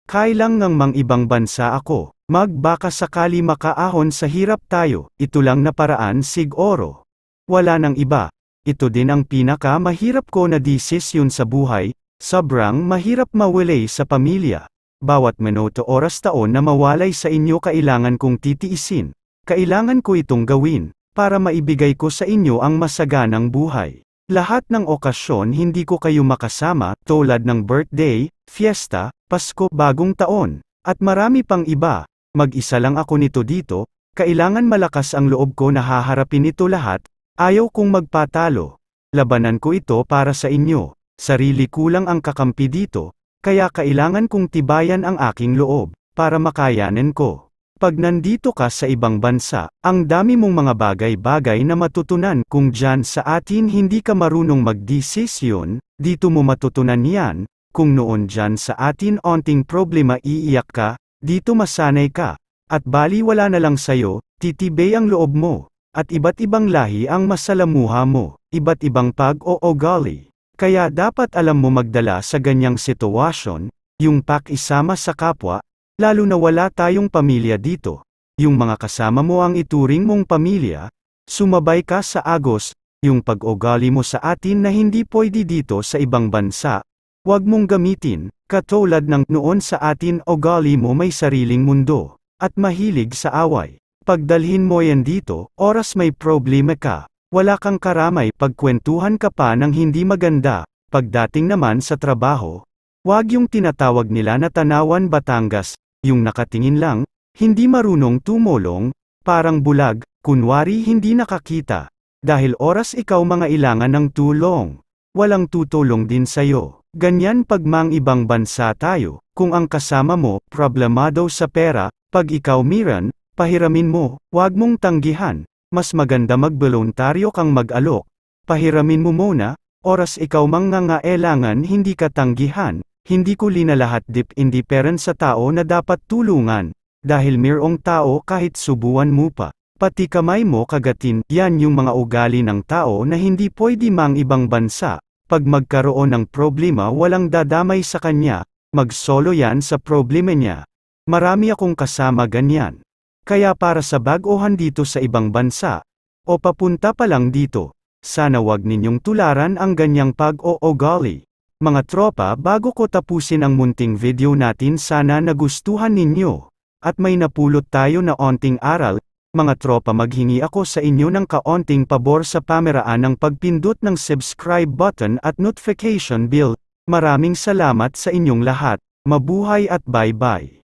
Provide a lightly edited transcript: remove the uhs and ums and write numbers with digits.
Kailang ngang mang ibang bansa ako, baka sakali makaahon sa hirap tayo, ito lang na paraan siguro. Wala nang iba. Ito din ang pinaka mahirap ko na desisyon sa buhay, sobrang mahirap mawalay sa pamilya. Bawat minuto oras taon na mawalay sa inyo kailangan kong titiisin. Kailangan ko itong gawin, para maibigay ko sa inyo ang masaganang buhay. Lahat ng okasyon hindi ko kayo makasama, tulad ng birthday, fiesta, Pasko, bagong taon, at marami pang iba. Mag-isa lang ako nito dito, kailangan malakas ang loob ko na haharapin ito lahat, ayaw kong magpatalo. Labanan ko ito para sa inyo, sarili ko lang ang kakampi dito, kaya kailangan kong tibayan ang aking loob, para makayanin ko. Pag nandito ka sa ibang bansa, ang dami mong mga bagay-bagay na matutunan. Kung dyan sa atin hindi ka marunong magdesisyon, dito mo matutunan yan. Kung noon dyan sa atin onting problema iiyak ka, dito masanay ka. At bali wala na lang sayo, titibay ang loob mo. At iba't ibang lahi ang masalamuha mo, iba't ibang pag-uugali. Kaya dapat alam mo magdala sa ganyang sitwasyon, yung pakisama sa kapwa, lalo na wala tayong pamilya dito. Yung mga kasama mo ang ituring mong pamilya, sumabay ka sa agos, yung pag-ugali mo sa atin na hindi pwede dito sa ibang bansa, huwag mong gamitin, katulad ng noon sa atin ugali mo may sariling mundo, at mahilig sa away. Pagdalhin mo yan dito, oras may problema ka, wala kang karamay pagkwentuhan ka pa ng hindi maganda, pagdating naman sa trabaho, huwag yung tinatawag nila na tanawan Batangas, yung nakatingin lang, hindi marunong tumulong, parang bulag, kunwari hindi nakakita. Dahil oras ikaw mga ilangan ng tulong. Walang tutulong din sayo. Ganyan pag mang ibang bansa tayo, kung ang kasama mo, problemado sa pera, pag ikaw miran, pahiramin mo, wag mong tanggihan. Mas maganda magboluntaryo kang mag-alok. Pahiramin mo muna, oras ikaw mangangailangan hindi ka tanggihan. Hindi ko linalahat deep indifferent sa tao na dapat tulungan, dahil mayroong tao kahit subuan mo pa, pati kamay mo kagatin, yan yung mga ugali ng tao na hindi pwede mang ibang bansa, pag magkaroon ng problema walang dadamay sa kanya, mag-solo yan sa problema niya. Marami akong kasama ganyan. Kaya para sa baguhan dito sa ibang bansa, o papunta pa lang dito, sana wag ninyong tularan ang ganyang pag-uugali. Mga tropa, bago ko tapusin ang munting video natin sana nagustuhan ninyo, at may napulot tayo na onting aral, mga tropa maghingi ako sa inyo ng kaonting pabor sa pameraan ng pagpindot ng subscribe button at notification bell. Maraming salamat sa inyong lahat, mabuhay at bye-bye.